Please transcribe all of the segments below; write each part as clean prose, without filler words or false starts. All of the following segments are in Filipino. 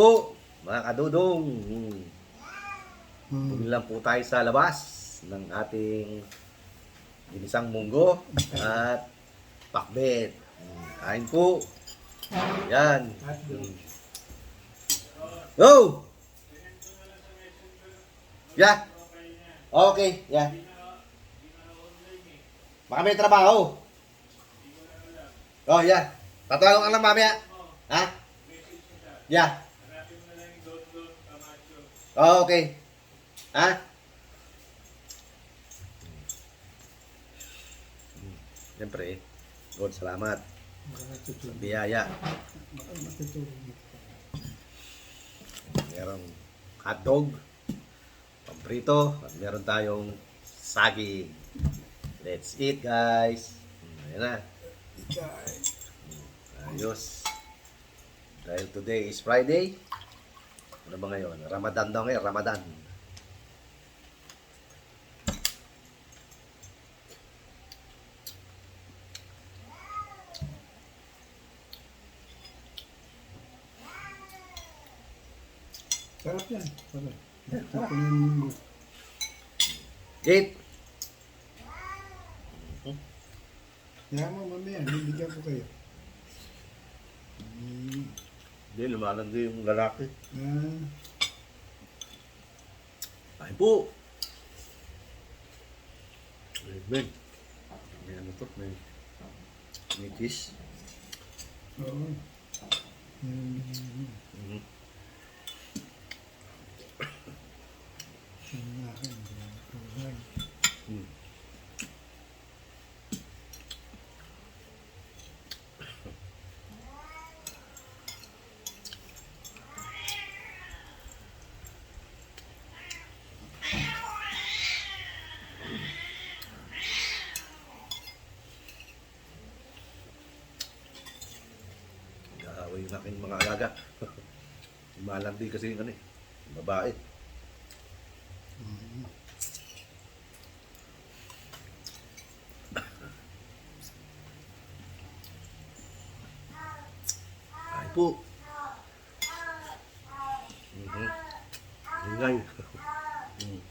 po, mga kadudong. Hmm. Bumili lang po tayo sa labas ng ating ginisang munggo at pakbet. Kain po. Yan. Go! Yeah. Okay, yeah. Baka may trabaho. Oh, yeah. Tatawagan ka lang mamaya. Ha? Yeah. Oh, okay. Ha? Siyempre, God, salamat. Sa biyaya. Merong hotdog, pamprito, at meron tayong saging. Let's eat, guys. Ayan na. Ayos. Dahil today is Friday. Ano ba ngayon? Ramadan daw ngayon, Ramadan. Sarap yan. Sarap. Sarap yung munggo. Eat! Kaya mo mamaya, bibigyan ko kayo. Hindi, lumalandi yung lalaki. Ah, Ay po! Amen. May ano to? May kiss. oo. Mm-hmm. Yung akin, yung Mm. Kaaway yung aking mga alaga. Lumalandi kasi yung ano eh. Babae. Ay po. Ingay. Mm.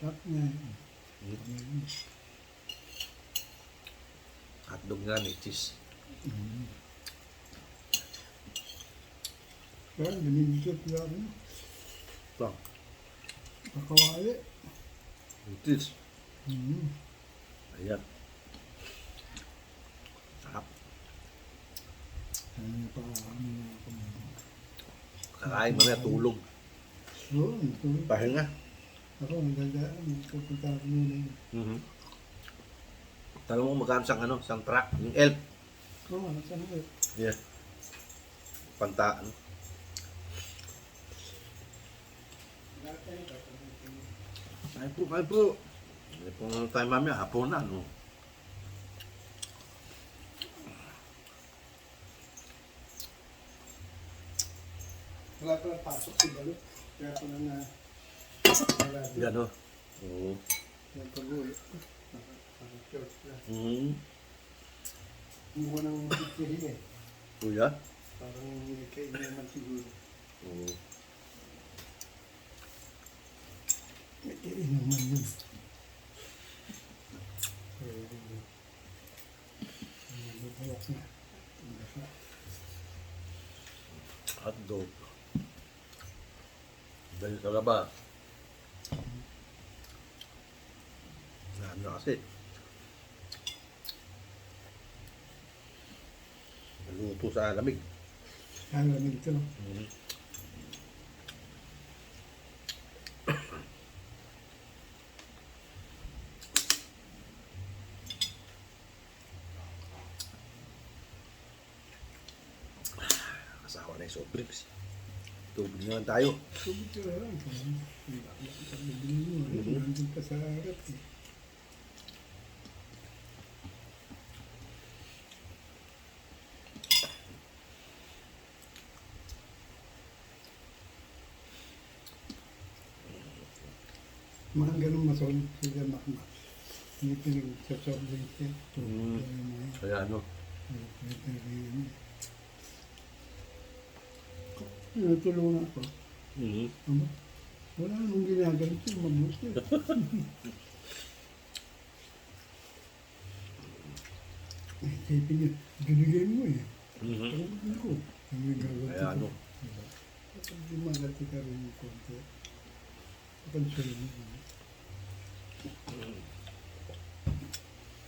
sarap niya. Hotdog nga may cheese. Kaya, binibigyan ko lang. Ito. Kakawali. May cheese. Mm. Ayan. Sarap. Kaya pa, ano na ako. Kakain mamaya tulog. Oo, ito. Pahinga. Ako, nagdadaan. Pupunta ako muna yun. Mm-hmm. Tanong mo magkano sang truck, yung elf. Oo, saan ko? Yeah. Panta, ano. Kain po, kain po. Hindi po ano tayo mamaya, hapon na, no. Wala ko lang pasok si Balo. Kaya ko lang na wala din. Yan, no. Oo. Yung pag-uwi. Short na. Mm-hmm. Hindi ko nang ikihin eh. Kuya? Parang hindi kayo naman siguro. Oo. May inuman yun. Malawak na. Ang lasa. Hotdog. Dahil sa laba. Ano kasi. Naluto sa lamig. Ang lamig ito. Kasawa na yung soft drinks. Tubig naman tayo. Tubig ka lang. Nandun ka sa harap eh. Mga ganun masolid sila makma. Hindi pinag-sasobling siya. Mm. Kaya ano. Natulungan ako. Mm-hmm. Ano? Wala nung ginagamit yung mabuti. Isipin niya, binigay mo eh. Mm-hmm. Tawagin ko. Ang may gagawin Kaya ano. Kapag dumagati ka rin yung konti. Papansulo mo.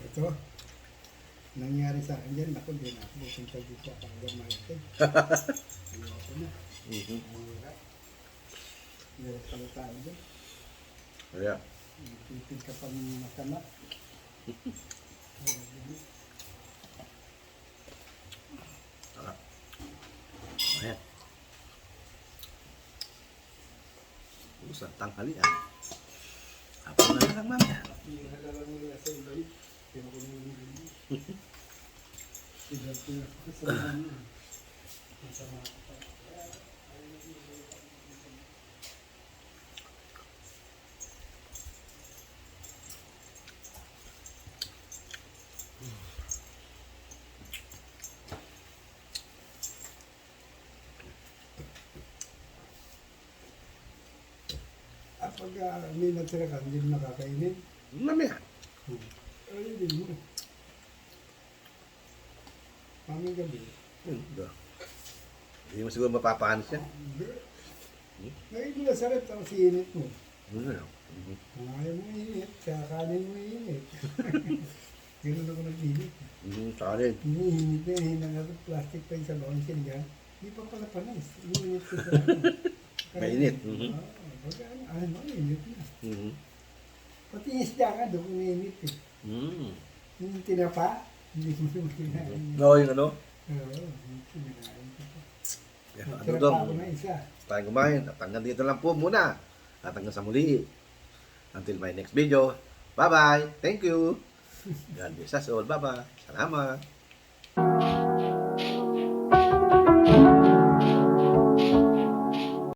Ito. Nangyari sa akin yan, ako din ako pupunta dito sa Panggamaitin. Ayoko na. Mm-hmm. Mahirap. Mahirap pala tayo dyan. Kaya. Pipid ka pang masama. Ayan. Usang tanghalian. Hapon na lang mamaya. Hinahalang nila sa iba yun. Pero kung hindi, sila pinakasama niya. Masama ka pa. Pag may natira ka, hindi mo nakakainin. Mamaya. Ay, hindi mo. Paming gabi. Hindi mo siguro mapapahan siya. Ngayon mo nasarap, tapos iinit mo. Ano na? Kung ayaw mo iinit, kakanin mo iinit. Ganun ako nag-init. Kanin. Iniinit na, hinang plastic pa yung sa bawang sinigang. Hindi pa pala panis. Iinit ko sa Mainit. Baga, ano, iinit na. Mm-hmm. Pati yung isda ka, doon iinit eh. Mm. Yung tinapa, hindi mo naman kinain. No, yung ano? Oo, kinain ko pa. Yan, ano Nagtira dong? pa ako na isa. Tayo kumain. At hanggang dito lang po muna. At hanggang sa muli. Until my next video. Bye-bye. Thank you. God bless us all. Bye-bye. Salamat.